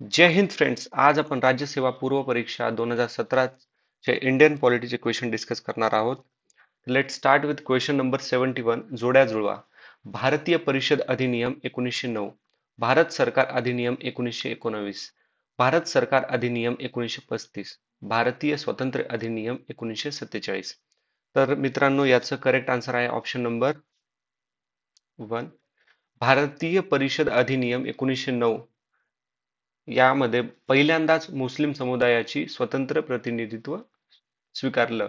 जय Hind friends. आज आपण राज्यसेवा पूर्व परीक्षा 2017 चे इंडियन पॉलिटीचे क्वेश्चन डिस्कस करणार आहोत. Let start with question number 71. जोड्या जुळवा. भारतीय परिषद अधिनियम 1909, भारत सरकार अधिनियम 1919, भारत सरकार अधिनियम 1935, भारतीय स्वातंत्र्य अधिनियम 1947. तर मित्रांनो, याचं करेक्ट आन्सर आहे ऑप्शन नंबर 1. भारतीय परिषद अधिनियम 1909 यामध्ये पहिल्यांदाच मुस्लिम समुदायाची स्वतंत्र प्रतिनिधित्व स्वीकारलं.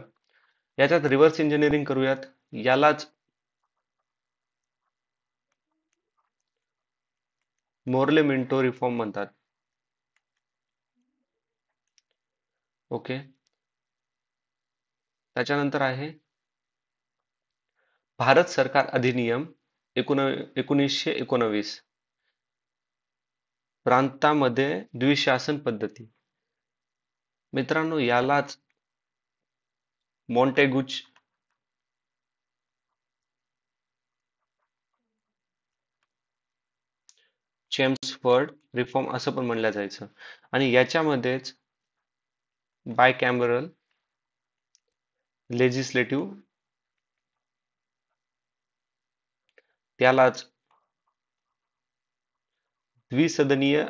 याच्यात रिव्हर्स इंजिनिअरिंग करूयात. यालाच मोर्ले मिंटो रिफॉर्म म्हणतात. ओके. त्याच्यानंतर आहे भारत सरकार अधिनियम 1919, प्रांतामध्ये द्विशासन पद्धती. मित्रांनो, यालाच मॉन्टेगुच चेम्सफर्ड रिफॉर्म असं पण म्हणलं जायचं. आणि याच्यामध्येच बायकॅमरल लेजिस्लेटिव्ह, त्यालाच द्विसदनीय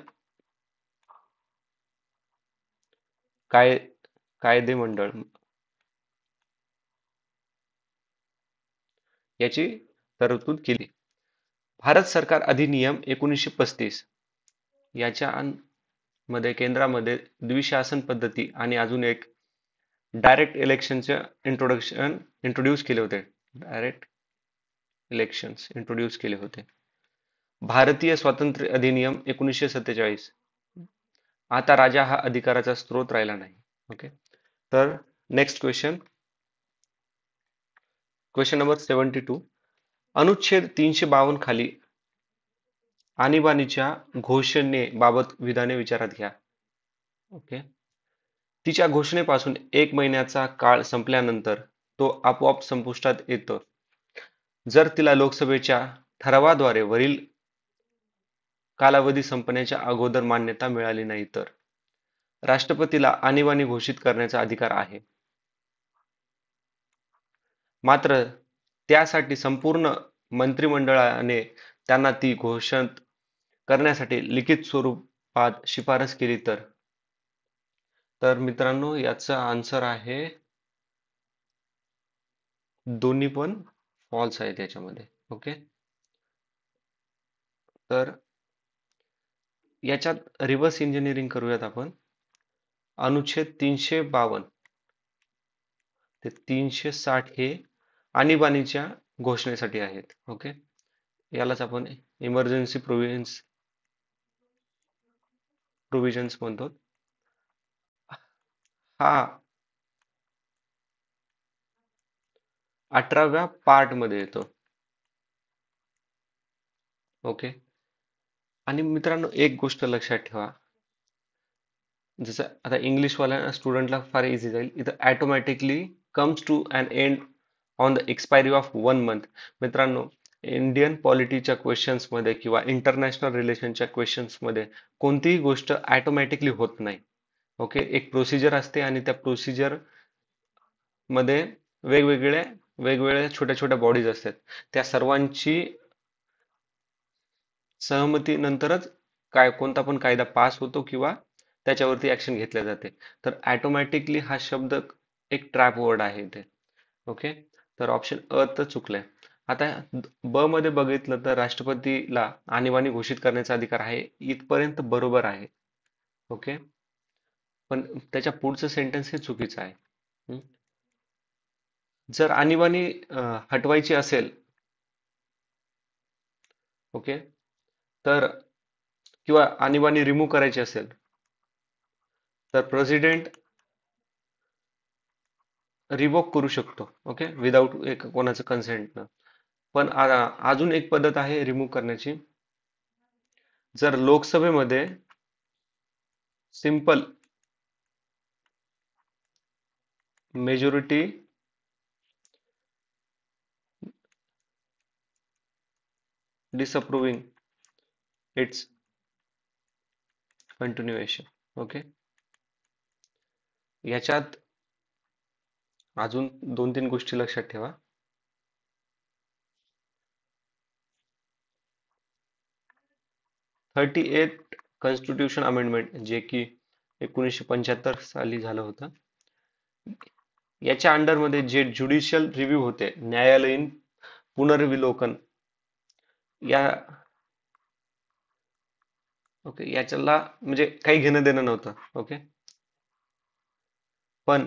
काय कायदेमंडळ याची तरतूद केली. भारत सरकार अधिनियम 1935 याच्या मध्ये केंद्रामध्ये द्विशासन पद्धती आणि अजून एक डायरेक्ट इलेक्शनचे इंट्रोड्यूस केले होते. डायरेक्ट इलेक्शन्स इंट्रोड्यूस केले होते. भारतीय स्वातंत्र्य अधिनियम 1947, आता राजा हा अधिकाराचा स्रोत राहिला नाही. ओके. तर नेक्स्ट क्वेश्चन, क्वेश्चन नंबर 72. अनुच्छेद 352 खाली आणीबाणीच्या घोषणेबाबत विधाने विचारात घ्या. ओके. तिच्या घोषणेपासून 1 महिन्याचा काळ संपल्यानंतर तो आपोआप संपुष्टात येतो जर तिला लोकसभेच्या ठरावाद्वारे वरील कालावधी संपण्याच्या अगोदर मान्यता मिळाली नाही तर. राष्ट्रपतीला आणीबाणी घोषित करण्याचा अधिकार आहे, मात्र त्यासाठी संपूर्ण मंत्रिमंडळाने त्यांना ती घोषित करण्यासाठी लिखित स्वरूपात शिफारस केली तर. तर मित्रांनो, याचा आन्सर आहे दोन्ही पण फॉल्स आहे त्याच्यामध्ये. ओके. तर याच्यात रिव्हर्स इंजिनिअरिंग करूयात आपण. अनुच्छेद 352 ते 360 हे आणीबाणीच्या घोषणेसाठी आहेत. ओके. यालाच आपण इमर्जन्सी प्रोव्हिजन्स म्हणतो. हा 18व्या पार्ट मध्ये येतो. ओके. आणि मित्रांनो, एक गोष्ट लक्षात ठेवा. जसं आता इंग्लिशवाल्या स्टुडंटला फार इझी जाईल. इथं automatically comes to an end on the expiry of 1 month. मित्रांनो, इंडियन पॉलिटीच्या क्वेश्चन्स मध्ये किंवा इंटरनॅशनल रिलेशनच्या क्वेश्चन्स मध्ये कोणतीही गोष्ट ऑटोमॅटिकली होत नाही. ओके. एक प्रोसिजर असते आणि त्या प्रोसिजर मध्ये वेगवेगळ्या छोट्या छोट्या बॉडीज असतात. त्या सर्वांची सहमतीनंतरच कोणता पण कायदा पास होतो किंवा त्याच्यावरती ऍक्शन घेतल्या जाते. तर ऑटोमॅटिकली हा शब्द एक ट्रॅप वर्ड आहे इथे. ओके. तर ऑप्शन अ तर चुकलंय. आता ब मध्ये बघितलं तर राष्ट्रपतीला आणीबाणी घोषित करण्याचा अधिकार आहे, इथपर्यंत बरोबर आहे. ओके. पण त्याच्या पुढचं सेंटेन्स हे चुकीचं आहे. हं? जर आणीबाणी हटवायची असेल, ओके, तर किंवा आणीबाणी रिमूव्ह करायची असेल तर प्रेसिडेंट रिवोक करू शकतो. ओके. विदाऊट कोणाचं कन्सेंट न. पण अजून एक पद्धत आहे रिमूव्ह करण्याची. जर लोकसभेमध्ये simple majority disapproving its continuation. Okay. याच्यात अजून 2-3 गोष्टी लक्षात ठेवा. 38 कॉन्स्टिट्यूशन अमेंडमेंट जे की 1975 साली झालं होतं. याच्या अंडरमध्ये जे ज्युडिशियल रिव्ह्यू होते, न्यायालयीन पुनर्विलोकन, या ओके याच्याला म्हणजे काही घेणं देणं नव्हतं. ओके. पण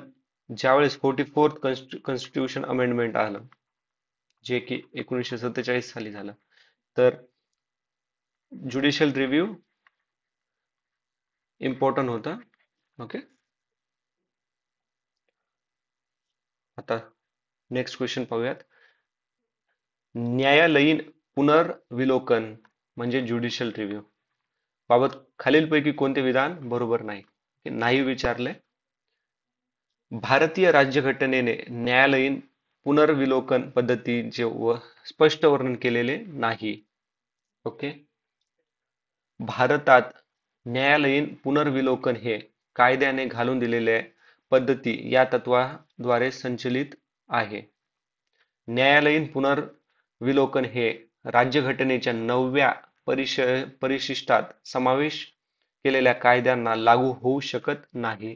ज्यावेळेस 44th कॉन्स्टिट्यूशन अमेंडमेंट आलं, जे की 1947 साली झालं, तर ज्युडिशियल रिव्ह्यू इम्पॉर्टंट होतं. ओके. आता नेक्स्ट क्वेश्चन पाहूयात. न्यायालयीन पुनर्विलोकन म्हणजे ज्युडिशियल रिव्ह्यू बाबत खालीलपैकी कोणते विधान बरोबर नाही? नाही विचारले. भारतीय राज्यघटनेने न्यायालयीन पुनर्विलोकन पद्धतीचे स्पष्ट वर्णन केलेले नाही. ओके. भारतात न्यायालयीन पुनर्विलोकन हे कायद्याने घालून दिलेल्या पद्धती या तत्वाद्वारे संचलित आहे. न्यायालयीन पुनर्विलोकन हे राज्यघटनेच्या 9व्या परिशिष्टात समावेश केलेल्या कायद्यांना लागू होऊ शकत नाही.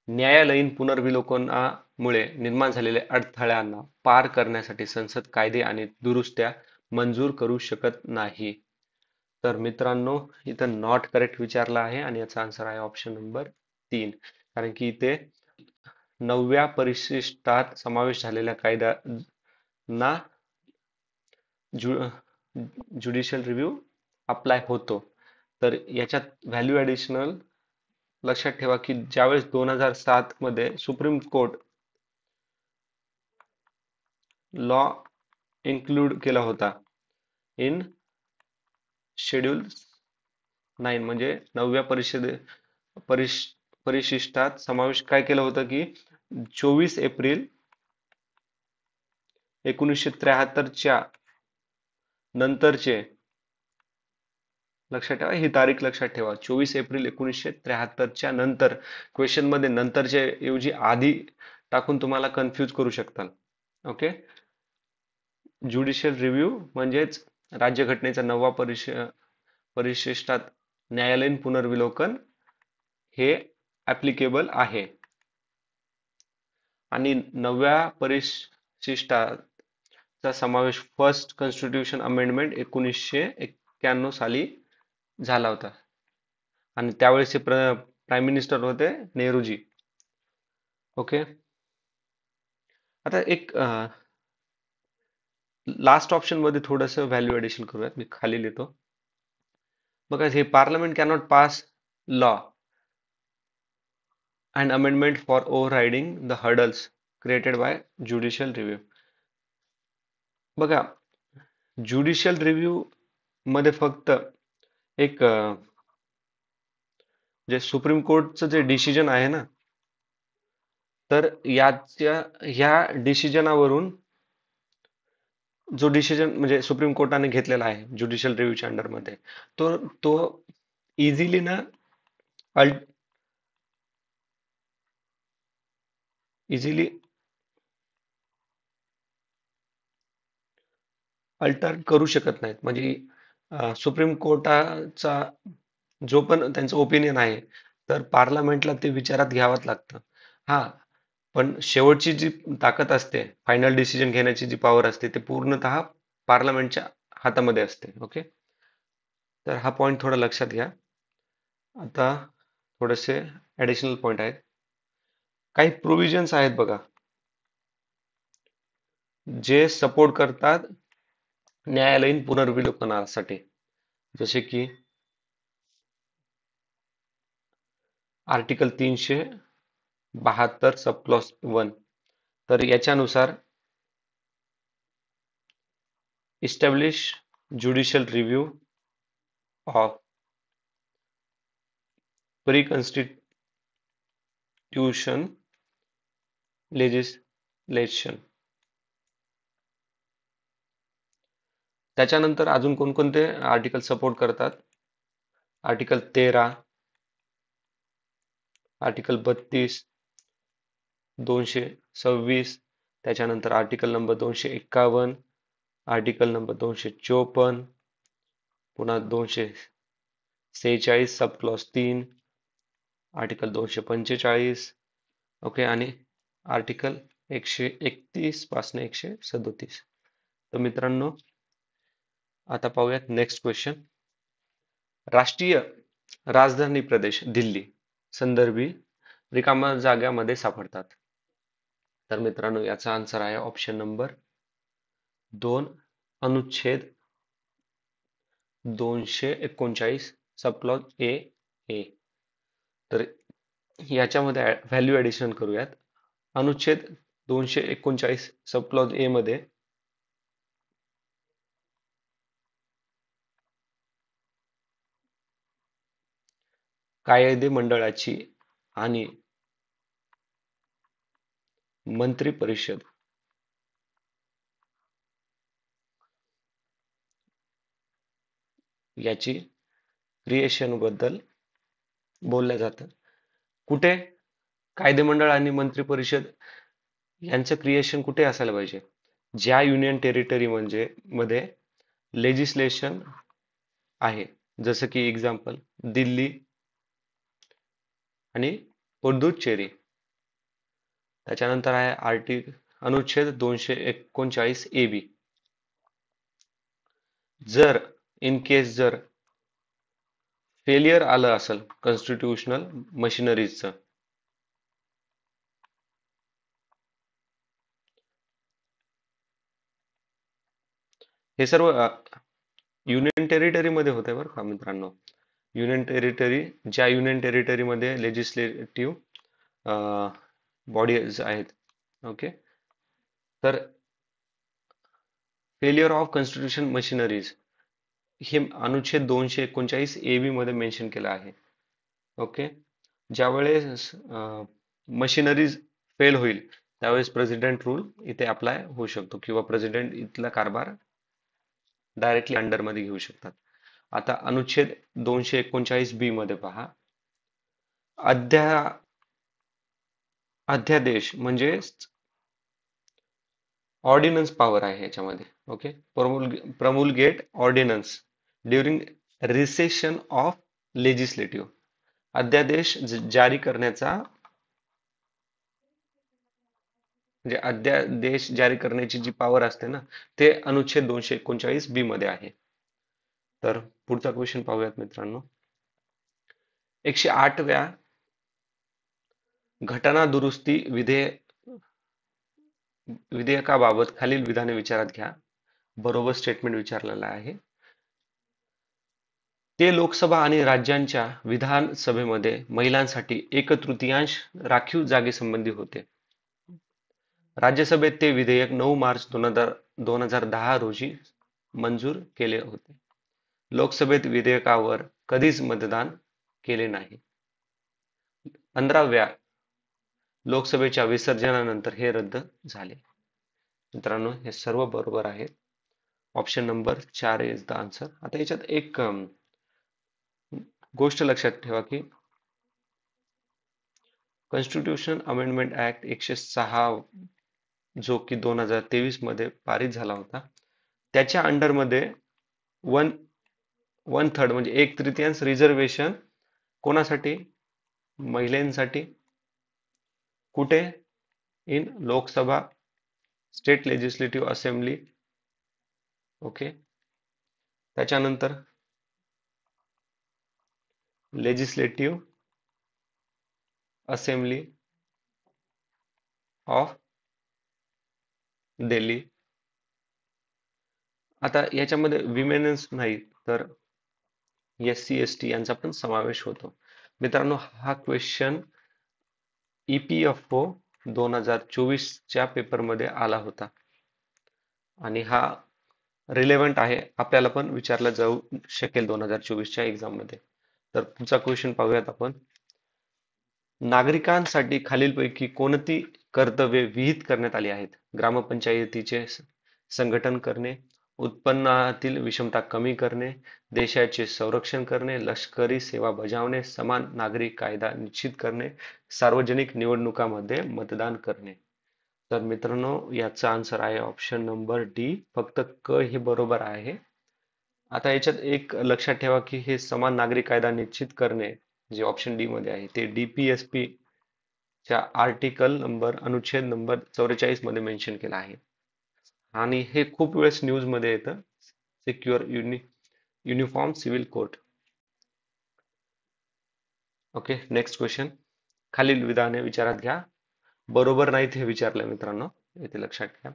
न्यायालयीन पुनर्विलोकनामुळे निर्माण झालेल्या अडथळ्यांना पार करण्यासाठी संसद कायदे आणि दुरुस्त्या मंजूर करू शकत नाही. तर मित्रांनो, इथं नॉट करेक्ट विचारला आहे आणि याचा आन्सर आहे ऑप्शन नंबर 3. कारण की इथे 9व्या परिशिष्टात समावेश झालेल्या कायद्यांना ज्युडिशियल रिव्ह्यू अप्लाय होतो. तर याच्यात व्हॅल्यू ॲडिशनल लक्षात ठेवा की ज्यावेळेस 2007 मध्ये सुप्रीम कोर्ट लॉ इन्क्लूड केला होता इन शेड्यूल 9 म्हणजे 9व्या परिशिष्टात समावेश काय केलं होतं की 24 एप्रिल 1973च्या नंतरचे, लक्षात ठेवा ही तारीख लक्षात ठेवा, 24 एप्रिल 1973च्या नंतर. क्वेश्चन मध्ये नंतरच्या ऐवजी आधी टाकून तुम्हाला कन्फ्यूज करू शकतात. ओके. ज्युडिशियल रिव्ह्यू म्हणजेच राज्यघटनेचा 9वा परिशिष्टात न्यायालयीन पुनर्विलोकन हे ऍप्लिकेबल आहे. आणि 9व्या परिशिष्टाचा समावेश फर्स्ट कॉन्स्टिट्यूशन अमेंडमेंट 1991 साली झाला होता आणि त्यावेळेसचे प्राईम मिनिस्टर होते नेहरूजी. ओके. आता एक लास्ट ऑप्शन मध्ये थोडंसं व्हॅल्यू ॲडिशन करूयात. मी खाली लिहितो बघा. हे parliament cannot pass law and amendment for overriding the hurdles created by judicial review. बघा, ज्युडिशियल रिव्ह्यू मध्ये फक्त एक जे सुप्रीम कोर्टचं जे डिसिजन आहे ना, तर ह्या डिसिजनावरून जो डिसिजन म्हणजे सुप्रीम कोर्टाने घेतलेला आहे ज्युडिशियल रिव्ह्यूच्या अंडरमध्ये, तो इझिली ना इझिली अल्टर करू शकत नाहीत. म्हणजे सुप्रीम कोर्टाचा जो पण त्यांचं ओपिनियन आहे, तर पार्लमेंटला ते विचारात घ्यावंच लागतं. हा, पण शेवटची जी ताकद असते, फायनल डिसिजन घेण्याची जी पॉवर असते, ते पूर्णतः पार्लमेंटच्या हातामध्ये असते. ओके. तर हा पॉइंट थोडा लक्षात घ्या. आता थोडेसे ऍडिशनल पॉइंट आहेत. काही प्रोव्हिजन्स आहेत बघा, जे सपोर्ट करतात न्यायालयीन पुनर्विलोकनासाठी. जसे की आर्टिकल 372 सब क्लॉज 1. तर याच्यानुसार establish judicial review of pre constitution legislation. त्याच्यानंतर अजून कोणकोणते आर्टिकल सपोर्ट करतात? आर्टिकल 13, आर्टिकल 32, 226, त्याच्यानंतर आर्टिकल नंबर 251, आर्टिकल नंबर 254, पुन्हा 246 सब क्लॉज 3, आर्टिकल 245, ओके, आणि आर्टिकल 131 पासून 137. तर मित्रांनो, आता पाहूयात नेक्स्ट क्वेश्चन. राष्ट्रीय राजधानी प्रदेश दिल्ली संदर्भी रिकाम्या जागामध्ये सापडतात. तर मित्रांनो, याचा आन्सर आहे ऑप्शन नंबर 2, अनुच्छेद 239 सब क्लॉज ए ए. तर याच्यामध्ये व्हॅल्यू ऍडिशन करूयात. अनुच्छेद 239 सब क्लॉज ए मध्ये कायदे मंडळाची आणि मंत्री परिषद याची क्रिएशन बद्दल बोललं जातं. कुठे कायदेमंडळ आणि मंत्री परिषद यांचं क्रिएशन कुठे असायला पाहिजे? ज्या युनियन टेरिटरी म्हणजे मध्ये लेजिस्लेशन आहे, जसं की एक्झाम्पल दिल्ली आणि पुदुच्चेरी. त्याच्यानंतर आहे अनुच्छेद 239 ए बी. जर इन केस जर फेलियर आलं असेल कॉन्स्टिट्यूशनल मशिनरीजचं, हे सर्व युनियन टेरिटरी मध्ये होते बरं का मित्रांनो. युनियन टेरिटरी, ज्या युनियन टेरिटरी मध्ये लेजिस्लेटिव्ह बॉडीज आहेत, ओके. तर फेलियर ऑफ कॉन्स्टिट्यूशन मशिनरीज हे अनुच्छेद 239 ए बी मध्ये मेन्शन केलं आहे, ओके. ज्यावेळेस मशिनरीज फेल होईल त्यावेळेस प्रेसिडेंट रूल इथे अप्लाय होऊ शकतो किंवा प्रेसिडेंट इथला कारभार डायरेक्टली अंडर मध्ये घेऊ शकतात. आता अनुच्छेद 239 बी मध्ये पहा. अध्या अध्यादेश म्हणजे ऑर्डिनन्स पॉवर आहे याच्यामध्ये, okay. Promulgate ordinance during recession of legislative. अध्यादेश जारी करण्याचा, म्हणजे अध्यादेश जारी करण्याची जी पॉवर असते ना, ते अनुच्छेद 239 बी मध्ये आहे. तर पुढचा क्वेश्चन पाहूयात मित्रांनो. 108व्या घटना दुरुस्ती विधेयकाबाबत खालील विधाने विचारात घ्या. बरोबर स्टेटमेंट विचारलेलं आहे. ते लोकसभा आणि राज्यांच्या विधानसभेमध्ये महिलांसाठी एक-तृतीयांश राखीव जागेसंबंधी होते. राज्यसभेत ते विधेयक 9 मार्च 2010 रोजी मंजूर केले होते. लोकसभेत विधेयकावर कधीच मतदान केले नाही. 15व्या लोकसभेच्या विसर्जनानंतर हे रद्द झाले. मित्रांनो, हे सर्व बरोबर आहे. Option number 4 is the answer. आता याच्यात एक गोष्ट लक्षात ठेवा की कॉन्स्टिट्यूशन अमेंडमेंट ऍक्ट 106 जो की 2023 मध्ये पारित झाला होता, त्याच्या अंडरमध्ये वन थर्ड म्हणजे एक तृतीयांश रिझर्वेशन कोणासाठी? महिलांसाठी. कुठे? In Lok Sabha, state legislative assembly, okay. त्याच्यानंतर लेजिस्लेटिव्ह असेंब्ली ऑफ दिल्ली. आता याच्यामध्ये विमेन्स नाही तर SC ST यांचा पण समावेश होतो. मित्रांनो, हा क्वेश्चन EPFO 2024च्या पेपरमध्ये आला होता आणि हा रिलेव्हंट आहे, आपल्याला पण विचारला जाऊ शकेल 2024च्या एक्झाम मध्ये. तर पुढचा क्वेश्चन पाहूयात आपण. नागरिकांसाठी खालीलपैकी कोणती कर्तव्ये विहित करण्यात आली आहेत? ग्रामपंचायतीचे संघटन करणे, उत्पन्नातील विषमता कमी करणे, देशाचे संरक्षण करणे, लष्करी सेवा बजावणे, समान नागरी कायदा निश्चित करणे, सार्वजनिक निवडणुकांमध्ये मतदान करणे. तर मित्रांनो, याचा आन्सर आहे ऑप्शन नंबर डी. फक्त क हे बरोबर आहे. आता याच्यात एक लक्षात ठेवा की हे समान नागरी कायदा निश्चित करणे जे ऑप्शन डी मध्ये आहे ते DPSP च्या आर्टिकल नंबर अनुच्छेद नंबर 44 मध्ये मेन्शन केला आहे. आणि हे खूप वेळेस न्यूज मध्ये येतं, secure uniform civil code. Okay, next question. खालील विधाने विचारात घ्या. बरोबर नाहीत हे विचारलंय मित्रांनो, इथे लक्षात घ्या.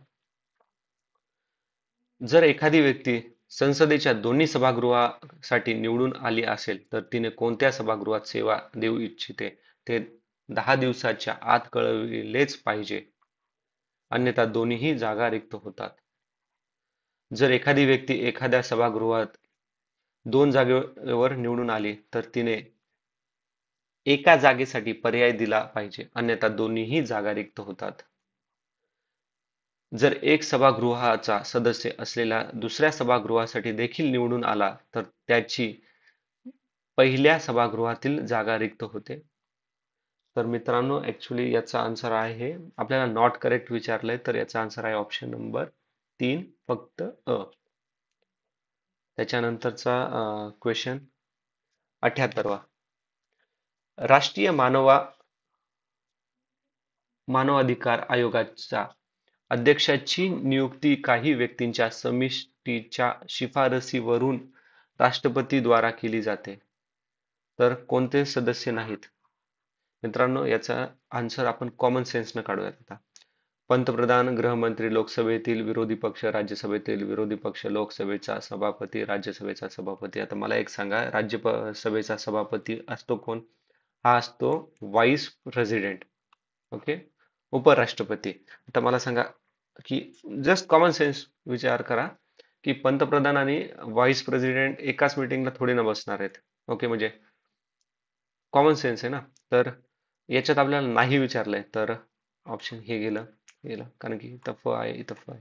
जर एखादी व्यक्ती संसदेच्या दोन्ही सभागृहासाठी निवडून आली असेल तर तिने कोणत्या सभागृहात सेवा देऊ इच्छिते ते 10 दिवसाच्या आत कळविलेच पाहिजे, अन्यथा दोन्हीही जागा रिक्त होतात. जर एखादी व्यक्ती एखाद्या सभागृहात 2 जागेवर निवडून आली तर तिने एका जागेसाठी पर्याय दिला पाहिजे, अन्यथा दोन्हीही जागा रिक्त होतात. जर एक सभागृहाचा सदस्य असलेला दुसऱ्या सभागृहासाठी देखील निवडून आला तर त्याची पहिल्या सभागृहातील जागा रिक्त होते. तर मित्रांनो, ऍक्च्युली याचा आन्सर आहे, आपल्याला नॉट करेक्ट विचारलंय तर याचा आन्सर आहे ऑप्शन नंबर 3, फक्त अ. त्याच्यानंतरचा क्वेश्चन 78वा. राष्ट्रीय मानवाधिकार आयोगाच्या अध्यक्षाची नियुक्ती काही व्यक्तींच्या समितीच्या शिफारसीवरून राष्ट्रपती द्वारा केली जाते, तर कोणते सदस्य नाहीत? मित्रांनो, याचा आन्सर आपण कॉमन सेन्सनं काढूयात आता. पंतप्रधान, गृहमंत्री, लोकसभेतील विरोधी पक्ष, राज्यसभेतील विरोधी पक्ष, लोकसभेचा सभापती, राज्यसभेचा सभापती. आता मला एक सांगा, राज्यसभेचा सभापती असतो कोण? हा असतो व्हाईस प्रेसिडेंट. ओके, उपराष्ट्रपती. आता मला सांगा की जस्ट कॉमन सेन्स विचार करा की पंतप्रधान आणि व्हाईस प्रेसिडेंट एकाच मीटिंगला थोडी ना बसणार आहेत. ओके, म्हणजे कॉमन सेन्स आहे ना. तर याच्यात आपल्याला नाही विचारलंय तर ऑप्शन हे गेलं गेलं, कारण की इथं फ आहे, इथं फ आहे.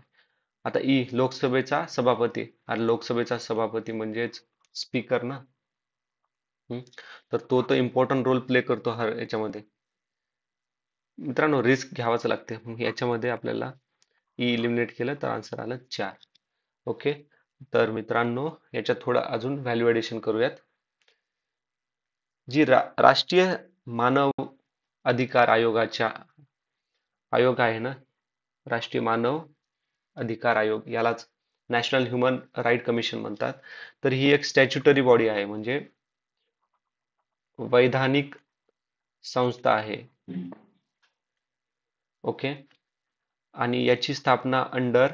आता लोकसभेचा सभापती. आणि लोकसभेचा सभापती म्हणजेच स्पीकर ना. हम्म. तर तो तर इम्पॉर्टंट रोल प्ले करतो हर याच्यामध्ये. मित्रांनो, रिस्क घ्यावाच लागते. मग याच्यामध्ये आपल्याला इलिमिनेट केलं तर आन्सर आलं 4. ओके, तर मित्रांनो, याच्यात थोडं अजून व्हॅल्यू ऍडिशन करूयात. जी राष्ट्रीय मानव अधिकार आयोग आहे ना, राष्ट्रीय मानव अधिकार आयोग, यालाच नॅशनल ह्युमन राईट कमिशन म्हणतात. तर ही एक स्टॅच्युटरी बॉडी आहे, म्हणजे वैधानिक संस्था आहे. ओके, आणि याची स्थापना under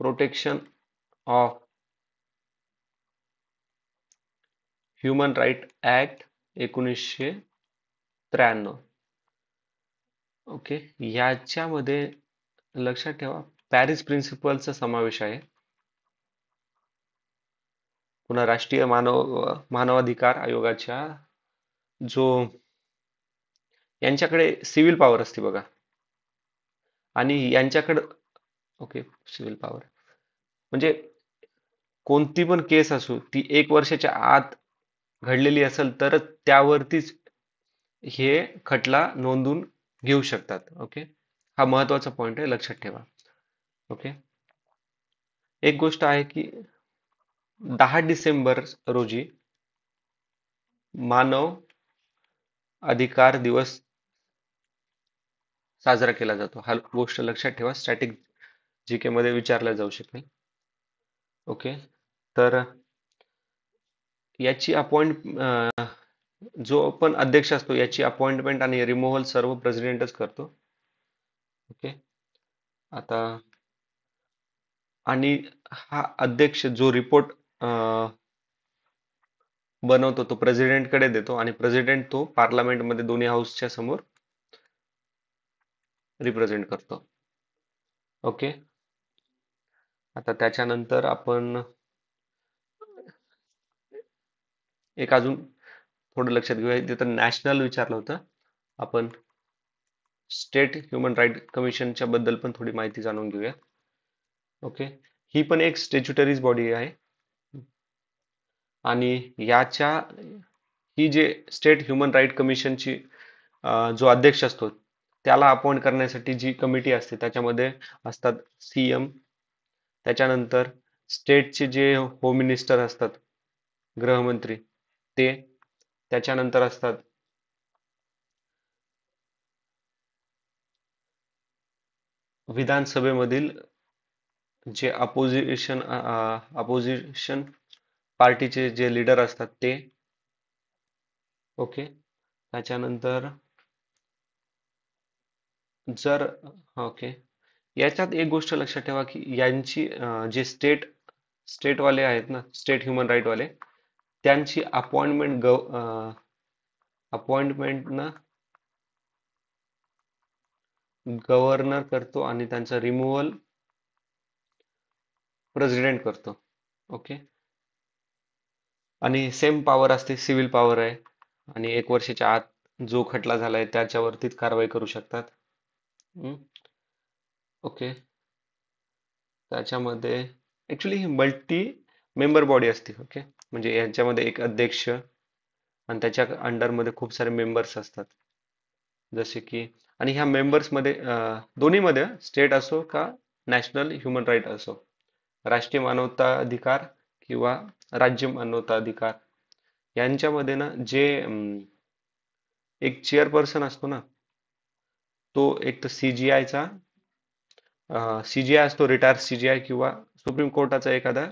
protection of human right act 1993. Okay, याच्यामध्ये लक्षात ठेवा पॅरिस प्रिन्सिपलचा समावेश आहे. पुन्हा राष्ट्रीय मानवाधिकार आयोगाच्या जो यांच्याकडे सिव्हिल पॉवर असते बघा, आणि यांच्याकडे ओके, सिव्हिल पॉवर म्हणजे कोणती पण केस असो ती 1 वर्षाच्या आत घडलेली असेल तर त्यावरतीच हे खटला नोंदवून घेऊ शकतात. ओके, हा महत्वाचा पॉइंट आहे, लक्षात ठेवा. ओके, एक गोष्ट आहे की 10 डिसेंबर रोजी मानव अधिकार दिवस साजरा केला जातो. हा गोष्ट लक्षात ठेवा, स्टॅटिक जीके मध्ये विचारला जाऊ शकते. ओके, तर याची जो पण अध्यक्ष असतो याची अपॉइंटमेंट आणि रिमूव्हल सर्व प्रेसिडेंटच करतो. ओके, आता आणि हा अध्यक्ष जो रिपोर्ट बनवतो तो प्रेसिडेंटकडे देतो आणि प्रेसिडेंट तो पार्लमेंटमध्ये दोन्ही हाऊसच्या समोर रिप्रेझेंट करतो. ओके, आता त्याच्यानंतर आपण एक अजून थोडं लक्षात घेऊया. तिथं नॅशनल विचारलं होतं, आपण स्टेट ह्युमन राईट कमिशनच्या बद्दल पण थोडी माहिती जाणून घेऊया. ओके. ही पण एक स्टॅच्युटरीज बॉडी आहे. आणि याच्या ही जे स्टेट ह्युमन राईट कमिशनची जो अध्यक्ष असतो त्याला अपॉइंट करण्यासाठी जी कमिटी असते त्याच्यामध्ये असतात सीएम, त्याच्यानंतर स्टेटचे जे होम मिनिस्टर असतात, गृहमंत्री, ते, त्याच्यानंतर असतात विधानसभेमधील जे अपोजिशन पार्टीचे जे लीडर असतात ते. ओके. त्याच्यानंतर जर ओके, याच्यात एक गोष्ट लक्षात ठेवा की यांची जे स्टेटवाले आहेत ना, स्टेट ह्युमन राईट वाले, त्यांची अपॉइंटमेंट ना गव्हर्नर करतो आणि त्यांचा रिमूव्हल प्रेसिडेंट करतो. ओके. आणि सेम पॉवर असते, सिव्हिल पॉवर आहे. आणि 1 वर्षाच्या आत जो खटला झालाय त्याच्यावरतीच कारवाई करू शकतात. हम्म. ओके. त्याच्यामध्ये ऍक्च्युली ही मल्टी मेंबर बॉडी असते. ओके. म्हणजे यांच्यामध्ये एक अध्यक्ष आणि त्याच्या अंडरमध्ये खूप सारे मेंबर्स असतात. जसे की, आणि ह्या मेंबर्समध्ये दोन्हीमध्ये स्टेट असो का नॅशनल ह्युमन राईट असो, राष्ट्रीय मानवता अधिकार किंवा राज्य मानवता अधिकार, यांच्यामध्ये ना जे एक चेअरपर्सन असतो ना, तो एक तर सीजीआयचा सीजीआय असतो, रिटायर सीजीआय, किंवा सुप्रीम कोर्टाचा एखादा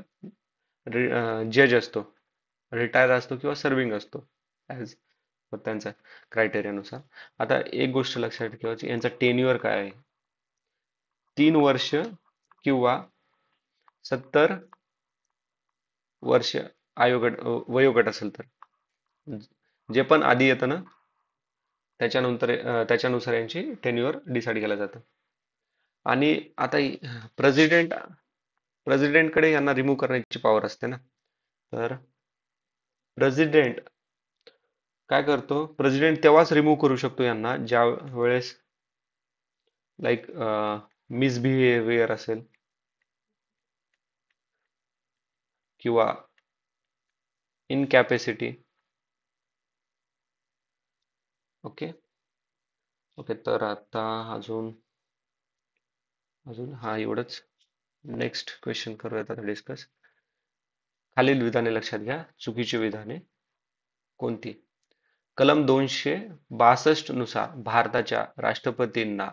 जज असतो, रिटायर असतो किंवा सर्विंग असतो ॲज त्यांच्या क्रायटेरियानुसार. आता एक गोष्ट लक्षात ठेवायची, यांचा टेन्युअर काय आहे. 3 वर्ष किंवा 70 वर्ष वयोगट असेल तर, जे पण आधी येतं ना त्याच्यानंतर त्याच्यानुसार यांची टेन्युअर डिसाईड केलं जातं. आणि आता प्रेसिडेंट प्रेसिडेंटकडे यांना रिमूव्ह करण्याची पॉवर असते ना. तर प्रेसिडेंट काय करतो, प्रेसिडेंट तेव्हाच रिमूव्ह करू शकतो यांना ज्या वेळेस लाईक मिसबिहेवियर असेल किंवा इनकॅपॅसिटी. ओके. ओके. तर आता अजून अजून हा एवढंच. नेक्स्ट क्वेश्चन करूयात आता डिस्कस. खालील विधाने लक्षात घ्या, चुकीची विधाने कोणती. कलम 262 नुसार भारताच्या राष्ट्रपतींना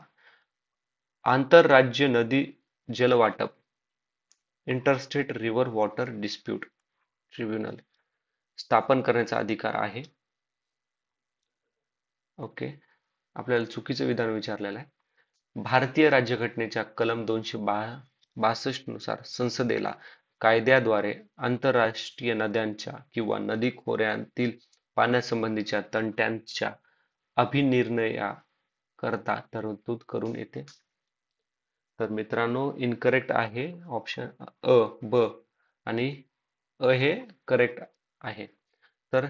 आंतरराज्य नदी जलवाटप, interstate river water dispute tribunal स्थापन करण्याचा अधिकार आहे. ओके. आपल्याला चुकीचं विधान विचारलेलं आहे. भारतीय राज्यघटनेच्या कलम 262 नुसार संसदेला कायद्याद्वारे आंतरराष्ट्रीय नद्यांच्या किंवा नदी खोऱ्यातील पाण्यासंबंधीच्या तंट्यांच्या अभिनिर्णयाकरता तरतूद करून येते. तर मित्रांनो, इनकरेक्ट आहे ऑप्शन ब, आणि हे करेक्ट आहे. तर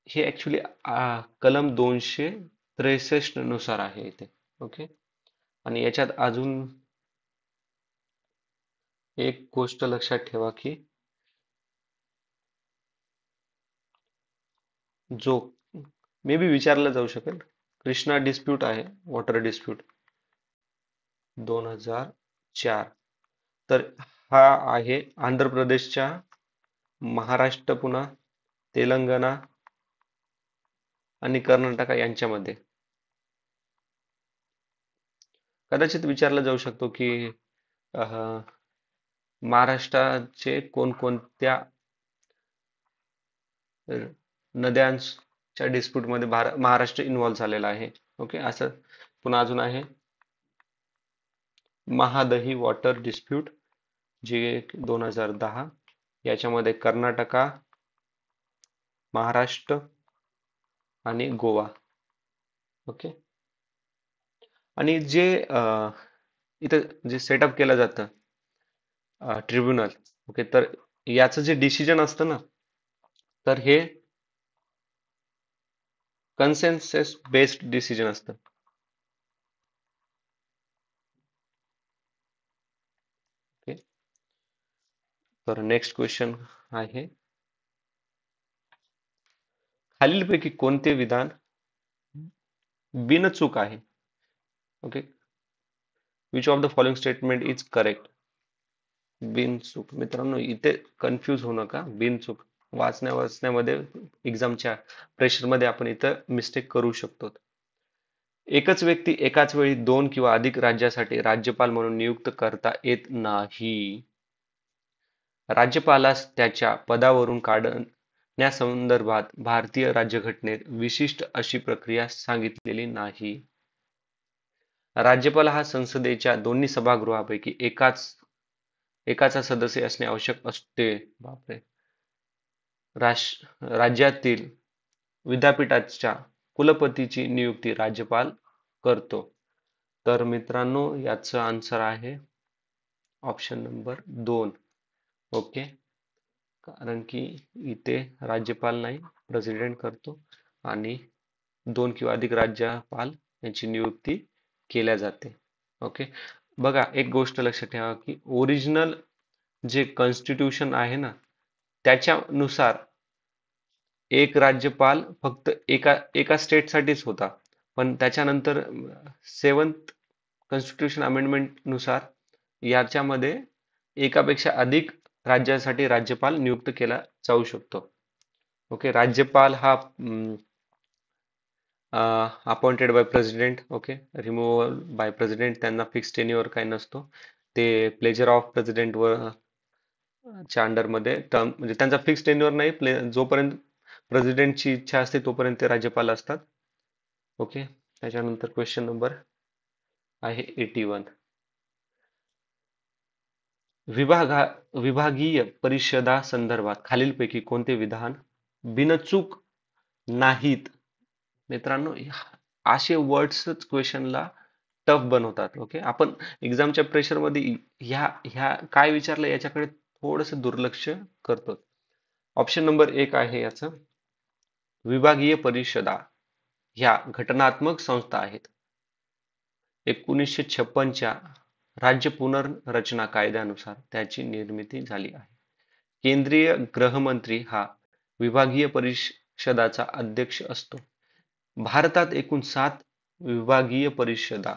हे ऍक्च्युली कलम 263 नुसार आहे इथे. ओके. आणि याच्यात अजून एक गोष्ट लक्षात ठेवा की जो मे बी विचारला जाऊ शकेल, कृष्णा डिस्प्यूट आहे, वॉटर डिस्प्यूट 2004. तर हा आहे आंध्र प्रदेशच्या, महाराष्ट्र, पुन्हा तेलंगणा आणि कर्नाटका यांच्यामध्ये. कदाचित विचारला जाऊ शकतो की महाराष्ट्राचे कोणकोणत्या नद्यांच्या डिस्प्यूटमध्ये महाराष्ट्र इन्व्हॉल्व्ह झालेला आहे. ओके. असं पुन्हा अजून आहे महादही वॉटर डिस्प्यूट, जे 2010. याच्यामध्ये कर्नाटका, महाराष्ट्र आणि गोवा. ओके. आणि जे इथं जे सेटअप केलं जातं ट्रिब्युनल, ओके, तर याचं जे डिसिजन असतं ना, तर हे कन्सेन्सस बेस्ड डिसिजन असतं. तर नेक्स्ट क्वेश्चन आहे, खालीलपैकी कोणते विधान बिनचूक आहे? Okay, which of the following statement is correct? बिनचूक मित्रांनो, इथे कन्फ्यूज होऊ नका. बिनचूक वाचण्यामध्ये एक्झामच्या प्रेशरमध्ये आपण इथं मिस्टेक करू शकतो. एकच व्यक्ती एकाच वेळी दोन किंवा अधिक राज्यासाठी राज्यपाल म्हणून नियुक्त करता येत नाही. राज्यपालास त्याच्या पदावरून काढण्यासंदर्भात भारतीय राज्यघटनेत विशिष्ट अशी प्रक्रिया सांगितलेली नाही. राज्यपाल हा संसदेच्या दोन्ही सभागृहापैकी एकाचा सदस्य असणे आवश्यक असते. बापरे. राज्यातील विद्यापीठाच्या कुलपतीची नियुक्ती राज्यपाल करतो. तर मित्रांनो, याचं आन्सर आहे ऑप्शन नंबर 2. ओके, कारण की इथे राज्यपाल नाही, प्रेसिडेंट करतो आणि दोन किंवा अधिक राज्यपाल यांची नियुक्ती केल्या जाते. ओके, बघा एक गोष्ट लक्षात ठेवा की ओरिजिनल जे कॉन्स्टिट्यूशन आहे ना, त्याच्यानुसार एक राज्यपाल फक्त एका एका स्टेटसाठीच होता. पण त्याच्यानंतर 7th कॉन्स्टिट्यूशन अमेंडमेंट नुसार याच्यामध्ये एकापेक्षा अधिक राज्यासाठी राज्यपाल नियुक्त केला जाऊ शकतो. ओके, राज्यपाल हा appointed by president. Okay, removal by president. त्यांना फिक्स टेन्युअर काही नसतो. ते प्लेजर ऑफ प्रेसिडेंट व च्या अंडरमध्ये टर्म, म्हणजे त्यांचा फिक्स टेन्युअर नाही. जोपर्यंत प्रेसिडेंटची इच्छा असते तोपर्यंत ते राज्यपाल असतात. ओके, त्याच्यानंतर क्वेश्चन नंबर आहे 81. विभागा विभागीय परिषदासंदर्भात खालीलपैकी कोणते विधान बिनचूक नाहीत? मित्रांनो, असे वर्ड्सच क्वेश्चनला टफ बनवतात. ओके, आपण एक्झामच्या प्रेशरमध्ये ह्या ह्या काय विचारलं याच्याकडे थोडंसं दुर्लक्ष करतो. ऑप्शन नंबर 1 आहे याचं, विभागीय परिषदा ह्या घटनात्मक संस्था आहेत. 1956च्या राज्य पुनर्रचना कायद्यानुसार त्याची निर्मिती झाली आहे. केंद्रीय गृहमंत्री हा विभागीय परिषदाचा अध्यक्ष असतो. भारतात एकूण 7 विभागीय परिषदा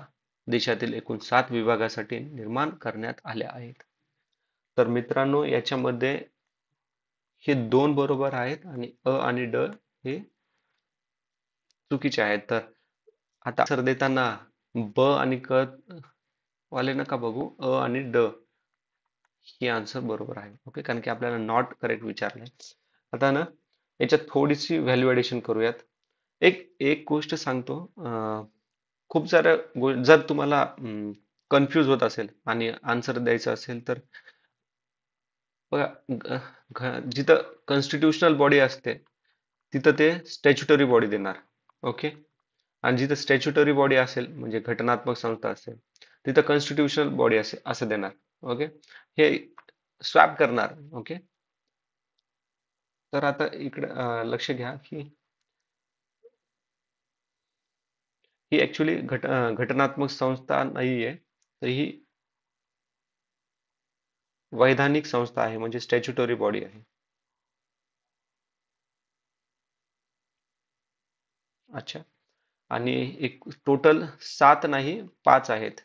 देशातील एकूण 7 विभागासाठी निर्माण करण्यात आल्या आहेत. तर मित्रांनो, याच्यामध्ये हे 2 बरोबर आहेत आणि अ आणि ड हे चुकीचे आहेत. तर आता आन्सर देताना ब आणि क वाले नका बघू, अ आणि ड ही आन्सर बरोबर आहे. ओके, कारण की आपल्याला नॉट करेक्ट विचारलंय. आता ना याच्यात थोडीशी व्हॅल्युएडेशन करूयात. एक एक गोष्ट सांगतो, खूप साऱ्या जर तुम्हाला कन्फ्यूज होत असेल आणि आन्सर द्यायचं असेल तर बघा, जिथं कॉन्स्टिट्युशनल बॉडी असते तिथं ते स्टॅच्युटरी बॉडी देणार. ओके, आणि जिथं स्टॅच्युटरी बॉडी असेल म्हणजे घटनात्मक संस्था असेल तिथं कॉन्स्टिट्युशनल बॉडी असेल असं देणार. ओके, हे स्वॅप करणार. ओके, तर आता इकडे लक्ष घ्या की ही ऍक्च्युली घटनात्मक संस्था नाहीये, तर ही वैधानिक संस्था आहे, म्हणजे स्टॅच्युटरी बॉडी आहे. अच्छा, आणि एक टोटल 7 नाही 5 आहेत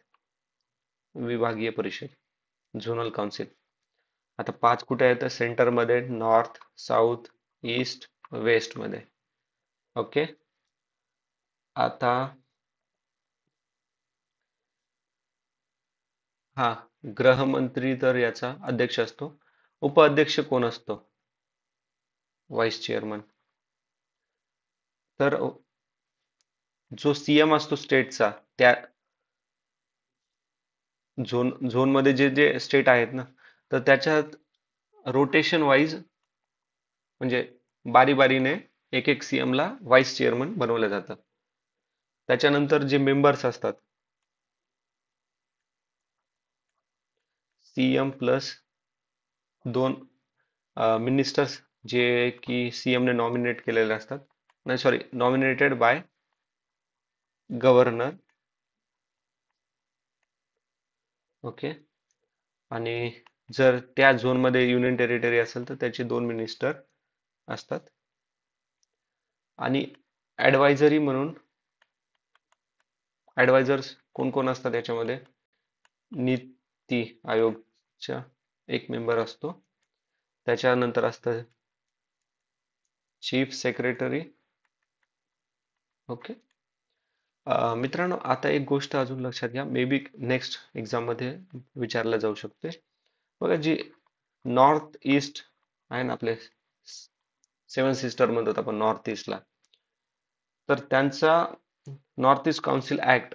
विभागीय परिषद, झोनल काउन्सिल. आता 5 कुठे आहेत? सेंटर मध्ये, नॉर्थ, साऊथ, ईस्ट, वेस्ट मध्ये. ओके, आता हा गृहमंत्री तर याचा अध्यक्ष असतो. उपाध्यक्ष कोण असतो? Vice chairman. तर जो सीएम असतो स्टेटचा, त्या झोन मध्ये जे जे स्टेट आहेत ना, तर त्याच्यात रोटेशन वाईज म्हणजे बारी बारीने एक एक सीएम ला व्हाईस चेअरमन बनवलं जातं. त्याच्यानंतर जे मेंबर्स असतात, सीएम प्लस 2 मिनिस्टर्स जे की सीएम ने नॉमिनेट केलेले असतात, नाही sorry, nominated by governor. Okay, आणि जर त्या झोनमध्ये युनियन टेरिटरी असेल तर त्याचे 2 मिनिस्टर असतात. आणि ऍडवायझरी म्हणून ऍडवायझर्स कोण कोण असतात याच्यामध्ये? नीती आयोगचा एक मेंबर असतो. त्याच्यानंतर असतं चीफ सेक्रेटरी. ओके. मित्रांनो, आता एक गोष्ट अजून लक्षात घ्या, मे बी नेक्स्ट एक्झाम मध्ये विचारला जाऊ शकते. बघा, जी नॉर्थ ईस्ट आहे ना आपले 7 सिस्टर म्हणतात आपण नॉर्थ ईस्टला, तर त्यांचा नॉर्थ ईस्ट काउन्सिल ऍक्ट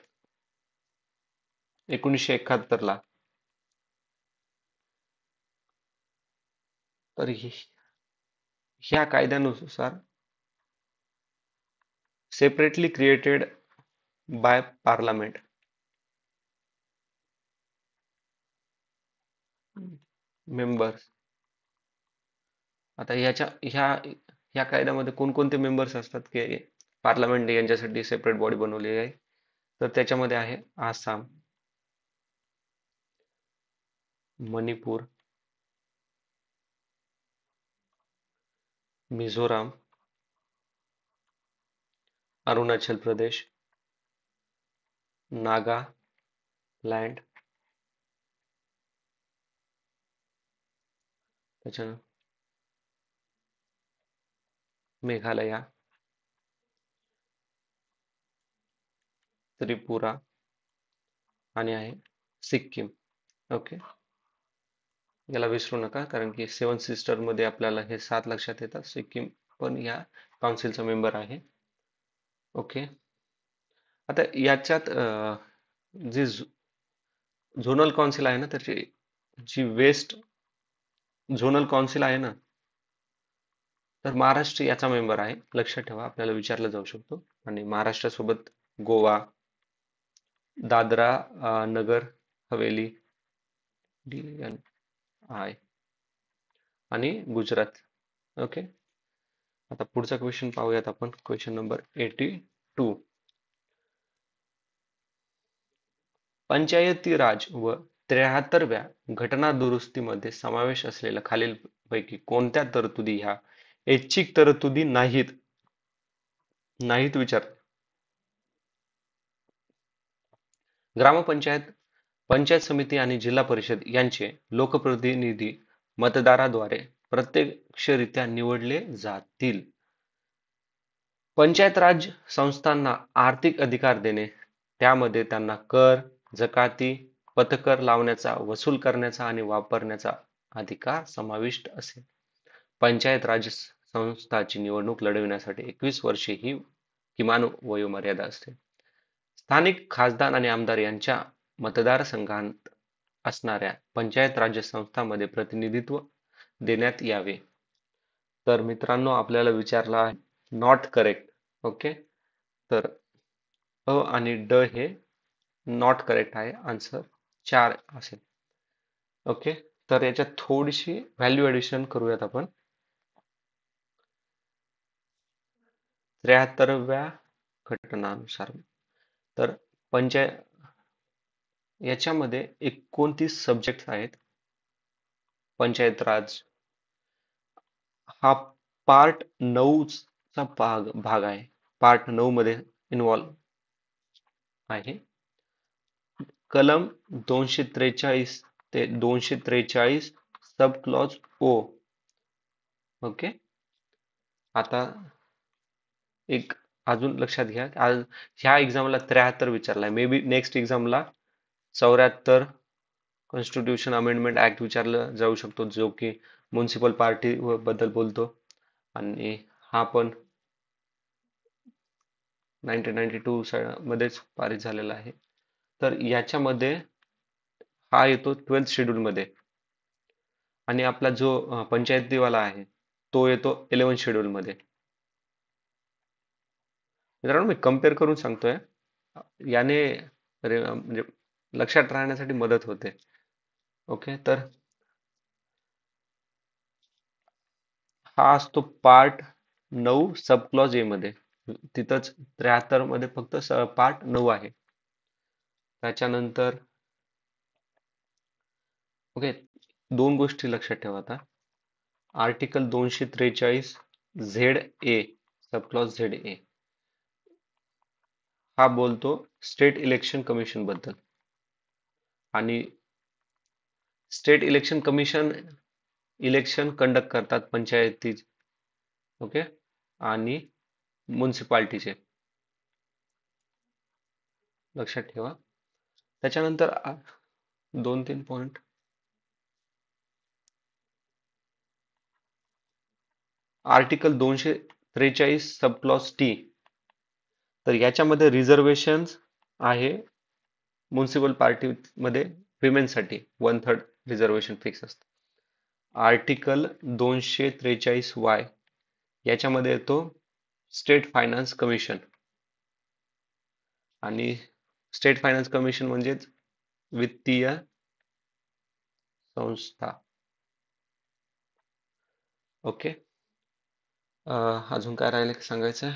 1971 ला, तर ह्या कायद्यानुसार separately created by parliament members. आता ह्या कायद्यामध्ये कोणकोणते मेंबर्स असतात की पार्लमेंट यांच्यासाठी सेपरेट बॉडी बनवली आहे? तर त्याच्यामध्ये आहे आसाम, मणिपूर, मिझोराम, अरुणाचल प्रदेश, नागालँड, त्याच्या मेघालया, त्रिपुरा आणि आहे सिक्कीम. ओके. याला विसरू नका, कारण की 7 सिस्टर मध्ये आपल्याला हे 7 लक्षात येतात. सिक्कीम पण या काउन्सिलचा मेंबर आहे. ओके. आता याच्यात जे झोनल काउन्सिल आहे ना, त्याची जी वेस्ट झोनल काउन्सिल आहे ना, तर महाराष्ट्र याचा मेंबर आहे. लक्षात ठेवा, आपल्याला विचारलं जाऊ शकतो. आणि महाराष्ट्रासोबत गोवा, दादरा नगर हवेली, DNI आणि गुजरात. ओके. आता पुढचा क्वेश्चन पाहूयात आपण. Question number 82. पंचायती राज व 73व्या घटना दुरुस्तीमध्ये समावेश असलेल्या खालीलपैकी कोणत्या तरतुदी ह्या ऐच्छिक तरतुदी नाहीत? नाहीत विचार. ग्रामपंचायत, पंचायत समिती आणि जिल्हा परिषद यांचे लोकप्रतिनिधी मतदाराद्वारे प्रत्यक्षरित्या निवडले जातील. पंचायत राज संस्थांना आर्थिक अधिकार देणे, त्यामध्ये त्यांना कर, जकाती, पथकर लावण्याचा, वसूल करण्याचा आणि वापरण्याचा अधिकार समाविष्ट असेल. पंचायत राज संस्थाची निवडणूक लढविण्यासाठी 21 वर्षे ही किमान वयोमर्यादा असते. स्थानिक खासदार आणि आमदार यांच्या मतदारसंघात असणाऱ्या पंचायत राज संस्थांमध्ये प्रतिनिधित्व देण्यात यावे. तर मित्रांनो, आपल्याला विचारला आहे नॉट करेक्ट. ओके. तर अ आणि ड हे नॉट करेक्ट आहे. आन्सर 4 असेल. ओके. तर याच्यात थोडीशी व्हॅल्यू ऍडिशन करूयात आपण. 73व्या घटनानुसार तर पंचायत याच्यामध्ये 29 सब्जेक्ट आहेत. पंचायत राज हा पार्ट 9 चा भाग आहे. पार्ट 9 मध्ये इन्व्हॉल्व आहे. कलम 243 ते 243 सब क्लॉज ओ. ओके. आता एक अजून लक्षात घ्या, आज ह्या एक्झामला 73 विचारलाय. मे बी नेक्स्ट एक्झामला 74 कॉन्स्टिट्यूशन अमेंडमेंट ऍक्ट विचारलं जाऊ शकतो, जो की म्युन्सिपल पार्टी बद्दल बोलतो. आणि हा पण 1992 मध्येच पारित झालेला आहे. तर याच्यामध्ये हा येतो 12th शेड्यूल मध्ये. आणि आपला जो पंचायतीवाला आहे तो येतो 11th शेड्यूल मध्ये. मित्रांनो, मी कम्पेअर करून सांगतोय, याने म्हणजे लक्षात राहण्यासाठी मदत होते. ओके. तर हा असतो पार्ट 9 सब क्लॉज ए मध्ये. तिथंच 73 मध्ये फक्त पार्ट 9 आहे. त्याच्यानंतर ओके, दोन गोष्टी लक्षात ठेवा आता. Article 243 Z A, sub clause Z A, हा बोलतो स्टेट इलेक्शन कमिशन बद्दल. आणि state election commission election conduct करतात पंचायती, ओके, आणि म्युन्सिपाल्टीचे, लक्षात ठेवा. त्याच्यानंतर दोन तीन point. Article 243 sub clause T, तर याच्यामध्ये रिझर्वेशन आहे म्युन्सिपल पार्टीमध्ये विमेनसाठी 1/3 रिझर्वेशन फिक्स असतं. आर्टिकल 243 वाय याच्यामध्ये येतो स्टेट फायनान्स कमिशन. आणि स्टेट फायनान्स कमिशन म्हणजेच वित्तीय संस्था. ओके. अजून काय राहिले सांगायचं?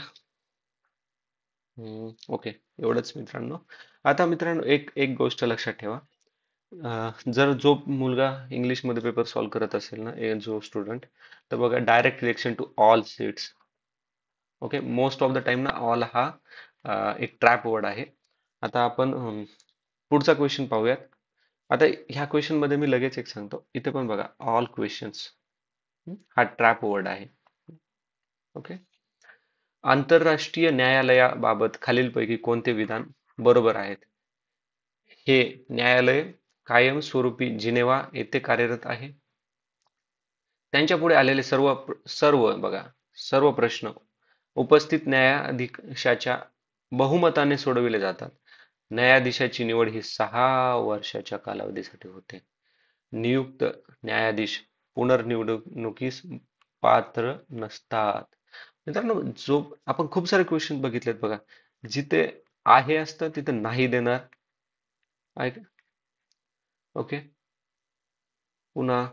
ओके, एवढंच मित्रांनो. आता मित्रांनो एक एक गोष्ट लक्षात ठेवा. जर जो मुलगा इंग्लिशमध्ये पेपर सॉल्व करत असेल ना, जो स्टुडंट, तर बघा direct election to all seats. Okay, most of the time ना ऑल हा एक ट्रॅप वर्ड आहे. आता आपण पुढचा क्वेश्चन पाहूयात. आता ह्या क्वेश्चन मध्ये मी लगेच एक सांगतो, इथे पण बघा ऑल क्वेश्चन्स हा ट्रॅप वर्ड आहे. ओके. आंतरराष्ट्रीय न्यायालयाबाबत खालीलपैकी कोणते विधान बरोबर आहेत? हे न्यायालय कायमस्वरूपी जिनेवा येथे कार्यरत आहे. त्यांच्यापुढे आलेले सर्व सर्व बघा सर्व प्रश्न उपस्थित न्यायाधीशाच्या बहुमताने सोडविले जातात. न्यायाधीशाची निवड ही 6 वर्षाच्या कालावधीसाठी होते. नियुक्त न्यायाधीश पुनर्निवडणुकीस पात्र नसतात. मित्रांनो, जो आपण खूप सारे क्वेश्चन बघितलेत बघा, जिथे आहे असतं तिथे नाही देणार. ऐक, ओके. पुन्हा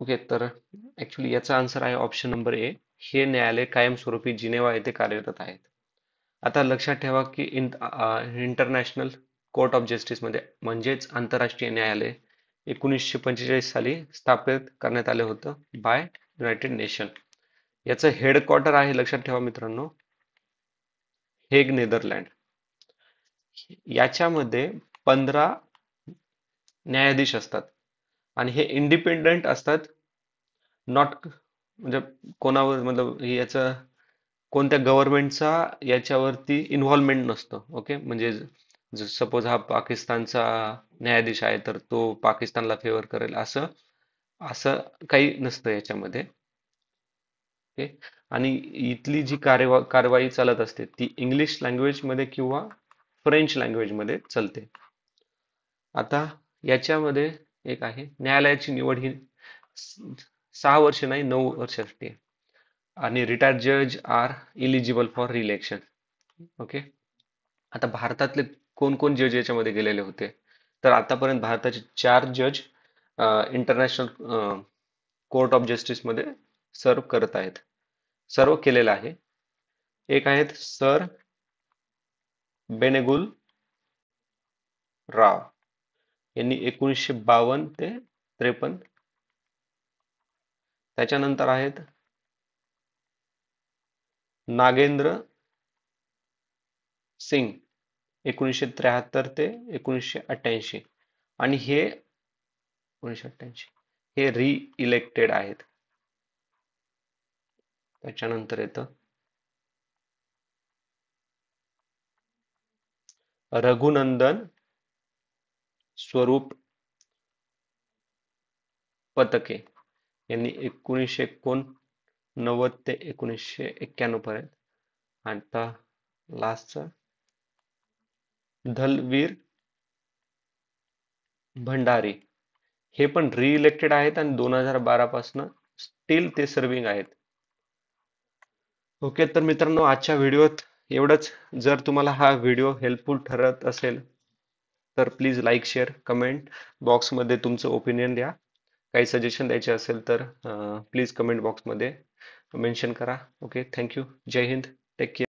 ओके, तर ऍक्च्युली याचा आन्सर आहे ऑप्शन नंबर ए. हे न्यायालय कायमस्वरूपी जिनेवा येथे कार्यरत आहेत. आता लक्षात ठेवा की इंटरनॅशनल कोर्ट ऑफ जस्टिस मध्ये म्हणजेच आंतरराष्ट्रीय न्यायालय 1945 साली स्थापित करण्यात आले होतं बाय युनायटेड नेशन. याचं हेडक्वार्टर आहे, लक्षात ठेवा मित्रांनो, हेग, नेदरलँड. याच्यामध्ये 15 न्यायाधीश असतात आणि हे इंडिपेंडंट असतात. नॉट म्हणजे कोणावर मतलब याचं कोणत्या गव्हर्नमेंटचा याच्यावरती इन्व्हॉल्वमेंट नसतं. ओके, म्हणजे सपोज हा पाकिस्तानचा न्यायाधीश आहे तर तो पाकिस्तानला फेवर करेल असं असं काही नसतं याच्यामध्ये. ओके. आणि इथली जी कारवाई चालत असते ती इंग्लिश लँग्वेज मध्ये किंवा फ्रेंच लँग्वेज मध्ये चालते. आता याच्यामध्ये एक आहे न्यायालयाची निवड ही 6 वर्ष नाही 9 वर्षासाठी आहे. आणि रिटायर्ड जज आर इलिजिबल फॉर रिइलेक्शन. ओके. आता भारतातले कोण कोण जज याच्यामध्ये गेलेले होते, तर आतापर्यंत भारताचे 4 जज इंटरनॅशनल कोर्ट ऑफ जस्टिस मध्ये सर्व करत आहेत, सर्व केलेलं आहे. एक आहेत सर बेनेगुल राव, यांनी 1952 ते 53. त्याच्यानंतर आहेत नागेंद्र सिंग 1973 ते 1988. आणि हे 1988 हे इलेक्टेड आहेत. त्याच्यानंतर येतं रघुनंदन स्वरूप पतके, यांनी 1989 ते 1991 पर्यंत. आता लास्टचं धलवीर भंडारी, हे पण इलेक्टेड आहेत आणि 2012 पासून स्टील ते सर्विंग आहेत. ओके, तर मित्रांनो आजच्या व्हिडिओत एवढंच. जर तुम्हाला हा व्हिडिओ हेल्पफुल ठरत असेल तर प्लीज लाईक, शेअर, कमेंट बॉक्समध्ये तुमचं ओपिनियन द्या. काही सजेशन द्यायचे असेल तर प्लीज कमेंट बॉक्समध्ये मेन्शन करा. Okay, thank you. जय हिंद. Take care.